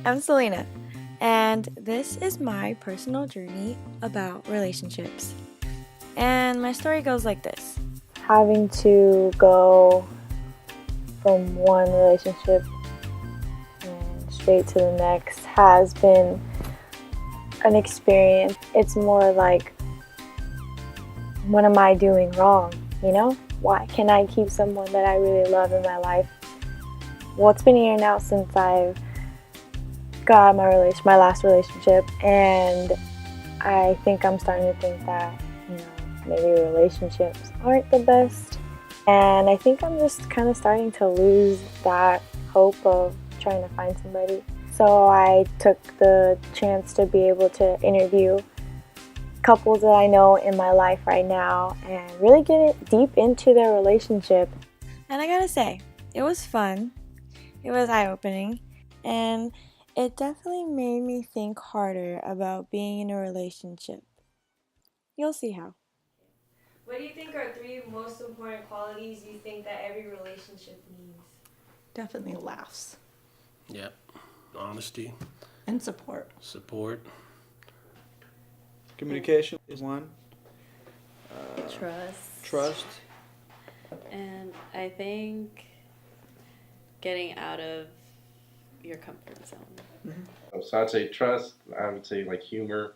I'm Selena, and this is my personal journey about relationships. And my story goes like this. Having to go from one relationship and straight to the next has been an experience. It's more like, what am I doing wrong? Why can't I keep someone that I really love in my life? Well, it's been a year now since I've got my last relationship, and I think I'm starting to think that, maybe relationships aren't the best. And I think I'm just kind of starting to lose that hope of trying to find somebody. So I took the chance to be able to interview couples that I know in my life right now and really get deep into their relationship. And I gotta say, it was fun. It was eye-opening. And it definitely made me think harder about being in a relationship. You'll see how. What do you think are 3 most important qualities you think that every relationship needs? Definitely laughs. Yep. Honesty. And support. Support. Communication is one. Trust. And I think getting out of your comfort zone. Mm-hmm. So I'd say trust. I would say like humor,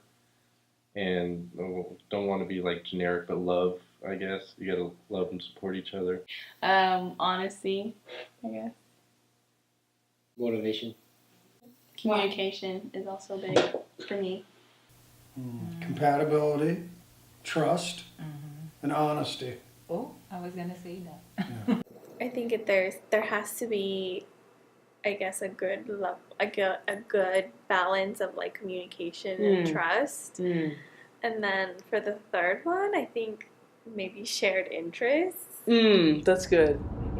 and don't want to be like generic, but love. I guess you gotta love and support each other. Honesty, I guess. Motivation. Communication is also big for me. Compatibility, trust, and honesty. Oh, I was gonna say that. Yeah. I think there has to be, I guess, a good love, like a good balance of like communication and trust. And then for the third one, I think maybe shared interests. That's good.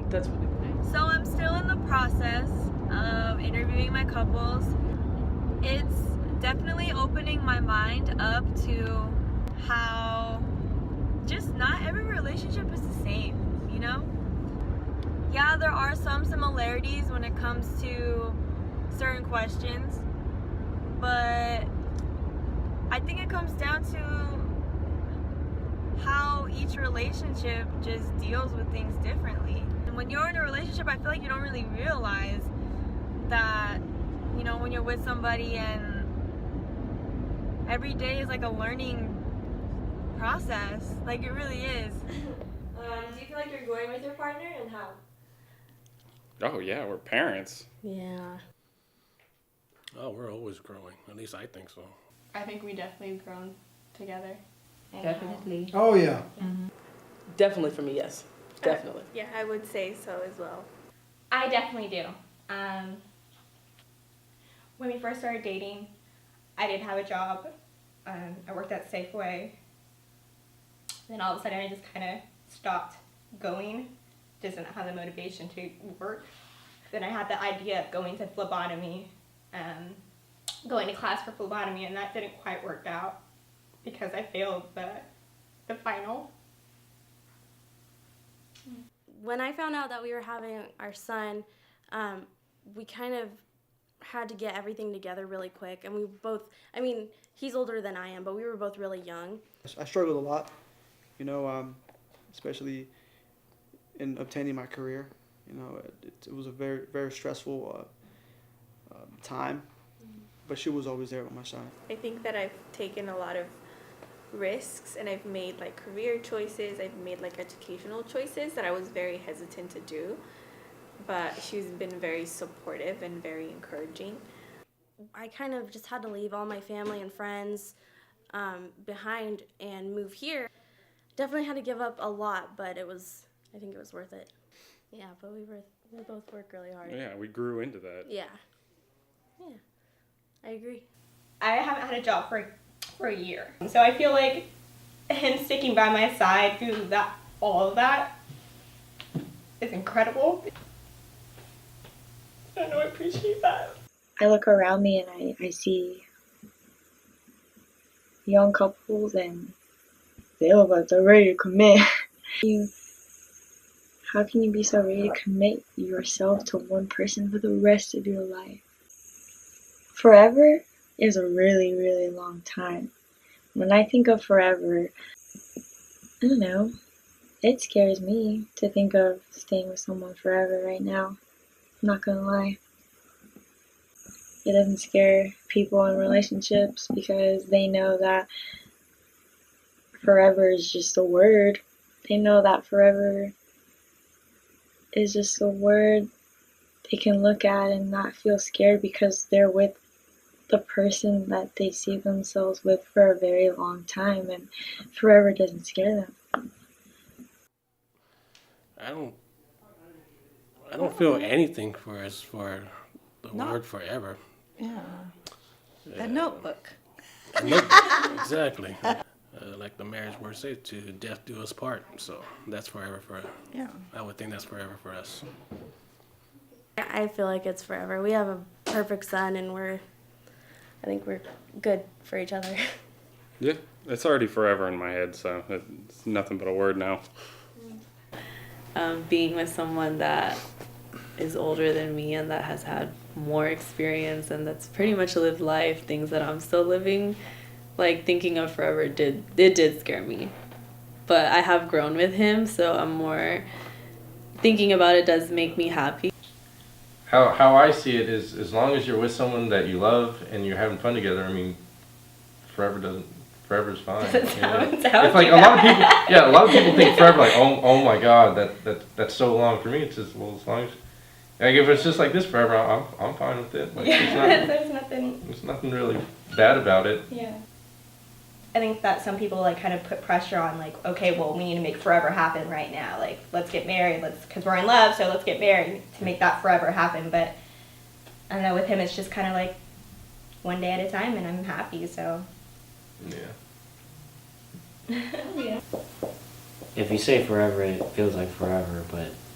That's really good. So I'm still in the process of interviewing my couples. It's definitely opening my mind up to how just not every relationship is the same, Yeah, there are some similarities when it comes to certain questions, but I think it comes down to how each relationship just deals with things differently. And when you're in a relationship, I feel like you don't really realize that, when you're with somebody and every day is like a learning process. Like, it really is. Do you feel like you're growing with your partner, and how? Oh yeah, we're parents. Yeah. Oh, we're always growing. At least I think so. I think we definitely have grown together. Definitely. Oh yeah. Definitely for me, yes. Definitely. Yeah, I would say so as well. I definitely do. When we first started dating, I didn't have a job. I worked at Safeway. Then all of a sudden I just kind of stopped going. Just didn't have the motivation to work. Then I had the idea of going to phlebotomy, going to class for phlebotomy, and that didn't quite work out because I failed the final. When I found out that we were having our son, we kind of had to get everything together really quick. And we both, he's older than I am, but we were both really young. I struggled a lot, especially in obtaining my career. It was a very, very stressful time, but she was always there by my side. I think that I've taken a lot of risks, and I've made like career choices, I've made like educational choices that I was very hesitant to do, but she's been very supportive and very encouraging. I kind of just had to leave all my family and friends behind and move here. Definitely had to give up a lot, but I think it was worth it. Yeah, but we both worked really hard. Yeah, we grew into that. Yeah, I agree. I haven't had a job for a year. So I feel like him sticking by my side through all of that is incredible. I know I appreciate that. I look around me and I see young couples and they look like they're ready to commit. How can you be so ready to commit yourself to one person for the rest of your life? Forever is a really, really long time. When I think of forever, I don't know, it scares me to think of staying with someone forever right now. I'm not gonna lie. It doesn't scare people in relationships because they know that forever is just a word. They know that forever is just a word they can look at and not feel scared because they're with the person that they see themselves with for a very long time, and forever doesn't scare them. I don't feel anything for the word forever. Yeah. A notebook. A notebook, exactly. Like the marriage word says, to death do us part. So that's forever for. Yeah. I would think that's forever for us. I feel like it's forever. We have a perfect son, and I think we're good for each other. Yeah, it's already forever in my head, so it's nothing but a word now. Being with someone that is older than me and that has had more experience and that's pretty much lived life, things that I'm still living, like thinking of forever did scare me. But I have grown with him, so I'm more thinking about it does make me happy. How I see it is, as long as you're with someone that you love and you're having fun together, I mean, forever's fine. Doesn't sound It's like a lot of people think forever, like, oh my God, that's so long. For me, it's just, well, as long as, like, if it's just like this forever, I'm fine with it. Like, there's nothing really bad about it. Yeah. I think that some people like kind of put pressure on, like, okay, well, we need to make forever happen right now. Like, let's get married, because we're in love, so let's get married to make that forever happen. But I don't know, with him, it's just kind of like one day at a time, and I'm happy, so. Yeah. Yeah. If you say forever, it feels like forever,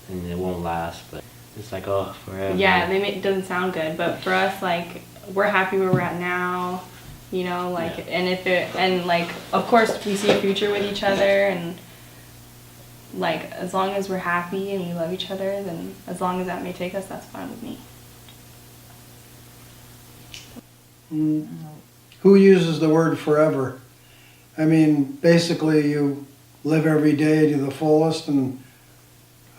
and it won't last. But it's like, oh, forever. Yeah, it doesn't sound good, but for us, like, we're happy where we're at now. You know, like, yeah. And like, of course, we see a future with each other, and like, as long as we're happy and we love each other, then as long as that may take us, that's fine with me. Who uses the word forever? I mean, basically, you live every day to the fullest, and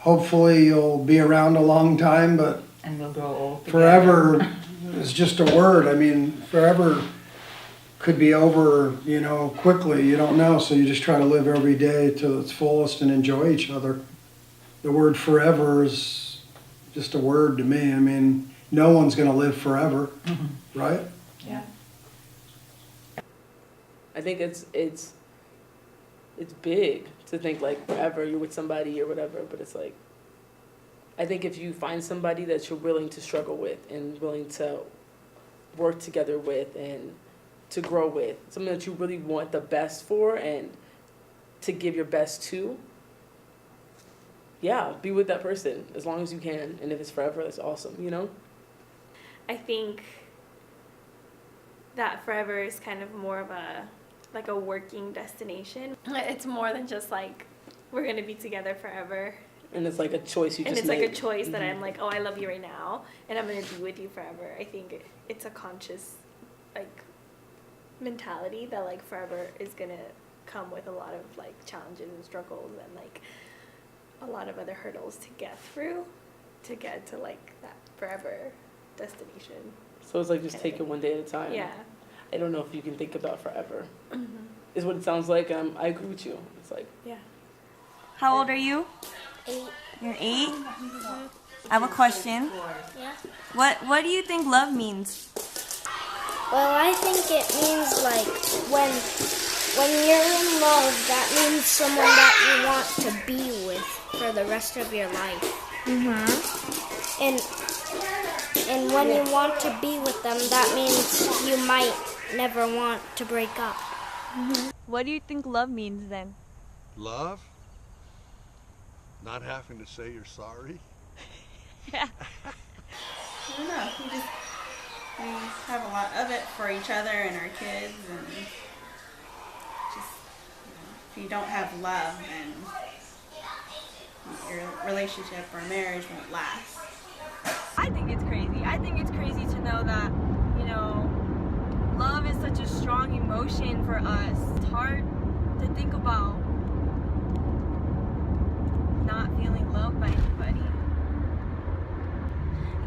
hopefully you'll be around a long time, but And we'll grow old. forever is just a word. I mean, forever could be over, quickly. You don't know, so you just try to live every day to its fullest and enjoy each other. The word forever is just a word to me. I mean, no one's going to live forever, right? Yeah. I think it's big to think like forever you're with somebody or whatever, but it's like, I think if you find somebody that you're willing to struggle with and willing to work together with and to grow with, something that you really want the best for and to give your best to, yeah, be with that person as long as you can. And if it's forever, that's awesome, I think that forever is kind of more of a working destination. It's more than just like, we're going to be together forever. And it's like a choice you just And it's made. like a choice that I'm like, oh, I love you right now, and I'm going to be with you forever. I think it's a conscious, mentality that, forever is going to come with a lot of, challenges and struggles and, a lot of other hurdles to get through to get to, that forever destination. So it's like just take it one day at a time. Yeah. I don't know if you can think about forever. Is what it sounds like. I agree with you. It's like, yeah. How old are you? 8. You're 8? I have a question. Yeah. What do you think love means? Well, I think it means when you're in love, that means someone that you want to be with for the rest of your life. And when you want to be with them, that means you might never want to break up. What do you think love means then? Love? Not having to say you're sorry? Yeah. I don't know. We have a lot of it for each other and our kids, and just, if you don't have love, then your relationship or marriage won't last. I think it's crazy. I think it's crazy to know that, emotion for us. It's hard to think about not feeling loved by anybody.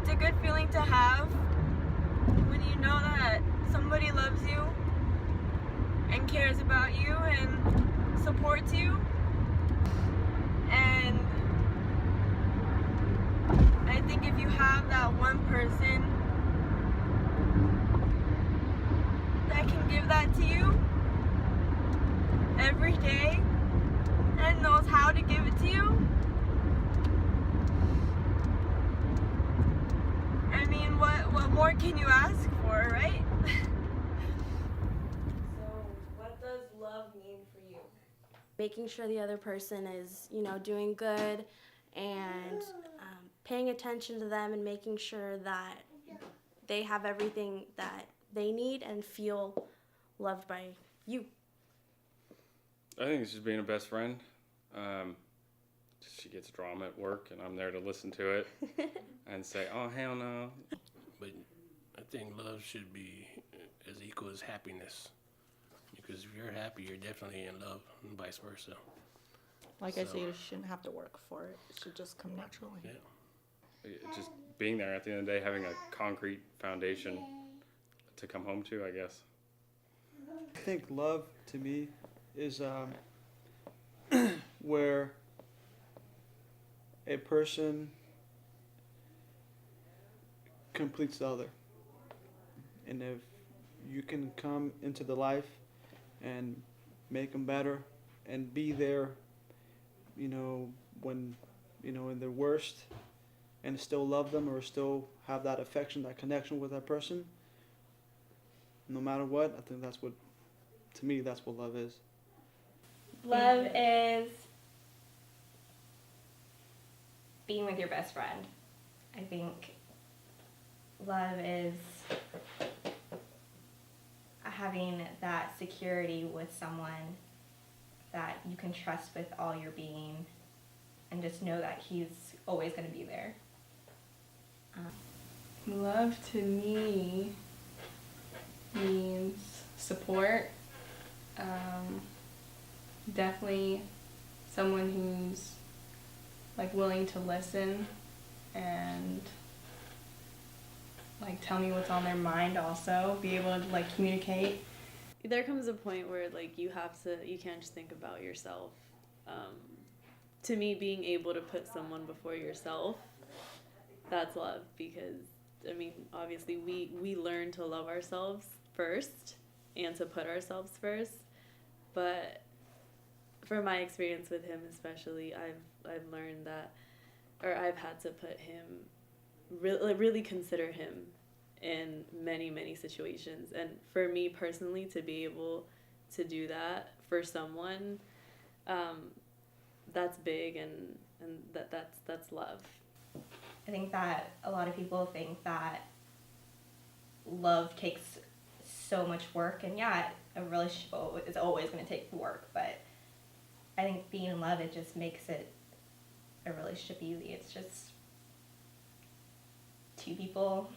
It's a good feeling to have when you know that somebody loves you and cares about you and supports you. And I think if you have that one person that can give that to you every day and knows how to give it to you, I mean, what more can you ask for, right? So, what does love mean for you? Making sure the other person is, doing good, and paying attention to them and making sure that they have everything that they need and feel loved by you. I think it's just being a best friend. She gets drama at work, and I'm there to listen to it and say, "Oh, hell no." But I think love should be as equal as happiness. Because if you're happy, you're definitely in love, and vice versa. Like I say, you shouldn't have to work for it. It should just come naturally. Yeah. Just being there at the end of the day, having a concrete foundation to come home to, I guess. I think love to me is where a person completes the other. And if you can come into the life and make them better and be there, when, in their worst, and still love them or still have that affection, that connection with that person, no matter what, I think to me, that's what love is. Love is being with your best friend. I think love is having that security with someone that you can trust with all your being and just know that he's always going to be there. Love to me means support. Definitely someone who's like willing to listen and like tell me what's on their mind, also be able to like communicate. There comes a point where like you can't just think about yourself. To me, being able to put someone before yourself, that's love. Because I mean, obviously we learn to love ourselves first and to put ourselves first, but from my experience with him especially, I've learned that, or I've had to put him, really consider him in many situations. And for me personally, to be able to do that for someone, that's big, and that's love. I think that a lot of people think that love takes so much work, and yeah, a relationship is always going to take work, but I think being in love, it just makes it a relationship easy. It's just two people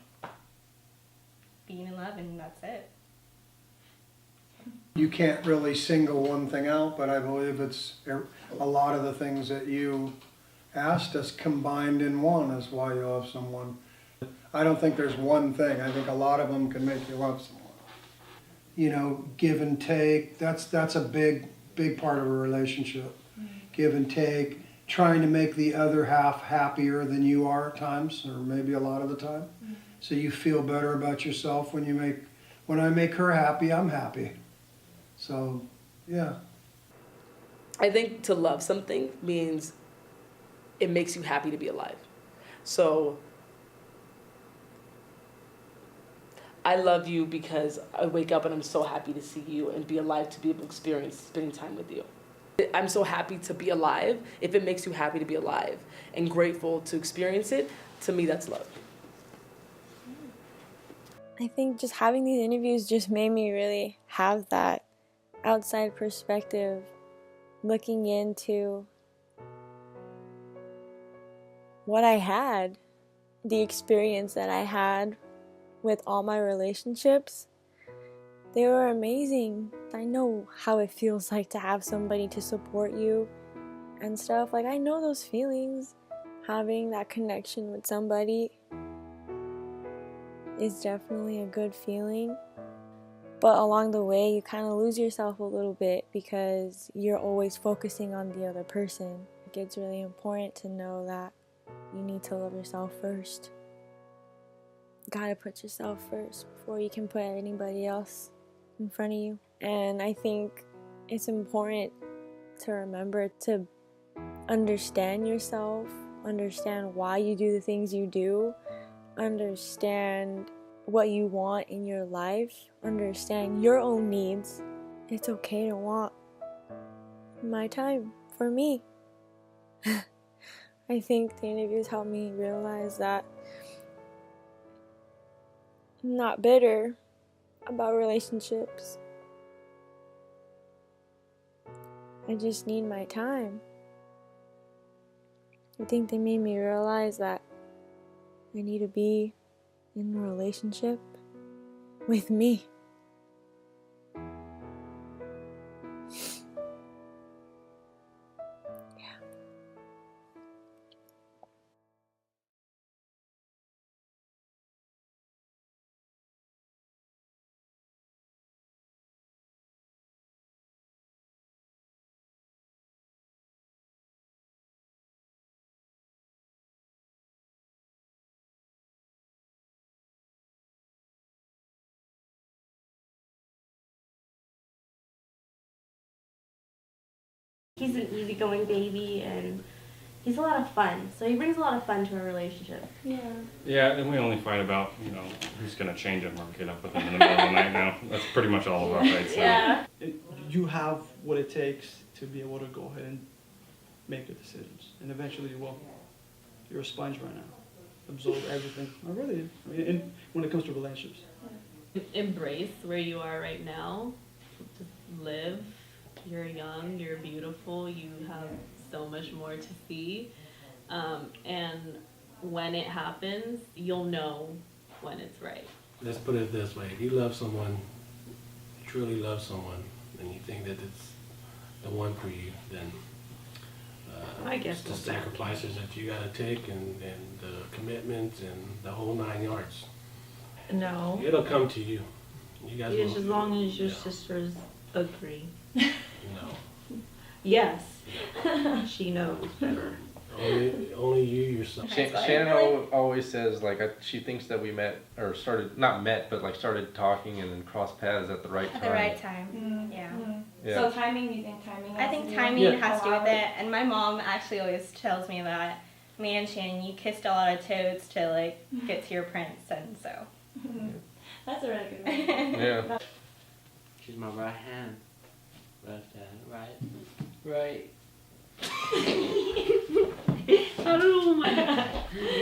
being in love, and that's it. You can't really single one thing out, but I believe it's a lot of the things that you asked us combined in one is why you love someone. I don't think there's one thing. I think a lot of them can make you love someone. Give and take, that's a big part of a relationship. Give and take, trying to make the other half happier than you are at times, or maybe a lot of the time. So you feel better about yourself when I make her happy, I'm happy. So, yeah. I think to love something means it makes you happy to be alive. So I love you because I wake up and I'm so happy to see you and be alive, to be able to experience spending time with you. I'm so happy to be alive. If it makes you happy to be alive and grateful to experience it, to me that's love. I think just having these interviews just made me really have that outside perspective, looking into what I had, the experience that I had with all my relationships, They were amazing. I know how it feels like to have somebody to support you and stuff. Like, I know those feelings. Having that connection with somebody is definitely a good feeling. But along the way, you kind of lose yourself a little bit because you're always focusing on the other person. It's really important to know that you need to love yourself first. You gotta put yourself first before you can put anybody else in front of you. And I think it's important to remember to understand yourself, understand why you do the things you do, understand what you want in your life, understand your own needs. It's okay to want my time for me. I think the interviews helped me realize that I'm not bitter about relationships. I just need my time. I think they made me realize that I need to be in a relationship with me. He's an easygoing baby and he's a lot of fun. So he brings a lot of fun to a relationship. Yeah. Yeah, and we only fight about, who's going to change him or get up with him in the middle of the night now. That's pretty much all of our fights now. Yeah. You have what it takes to be able to go ahead and make the decisions. And eventually you will. You're a sponge right now. Absorb everything. I really, when it comes to relationships. Embrace where you are right now. Just live. You're young, you're beautiful, you have so much more to see. And when it happens, you'll know when it's right. Let's put it this way. If you love someone, truly love someone, and you think that it's the one for you, then I guess the sacrifices that you got to take and the commitment and the whole 9 yards. No. It'll come to you. You guys Just will, as long as your sisters agree. No. Yes. She knows better. Only you yourself. Shannon always says, like, she thinks that we met, or not met, but like started talking and then crossed paths at the right time. At the right time, yeah. Yeah. So timing, you think timing? I think timing has to do with it, and my mom actually always tells me that me and Shannon, you kissed a lot of toads to like get to your prince, and so. That's a really good one. Yeah. She's my right hand. Left hand, right. I don't know, my God.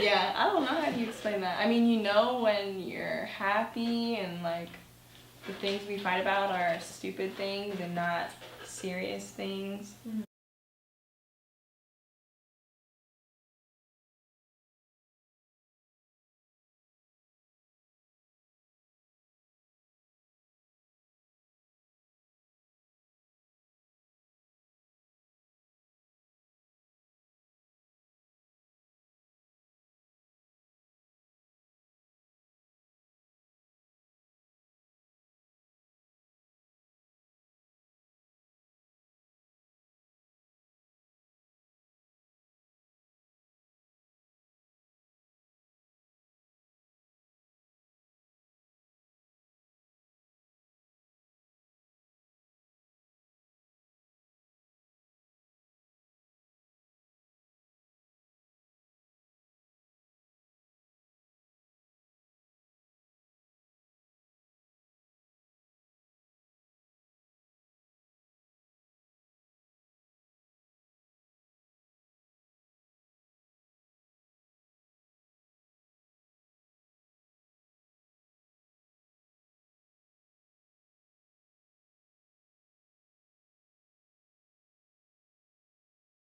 Yeah, I don't know how you explain that. I mean, when you're happy and like the things we fight about are stupid things and not serious things.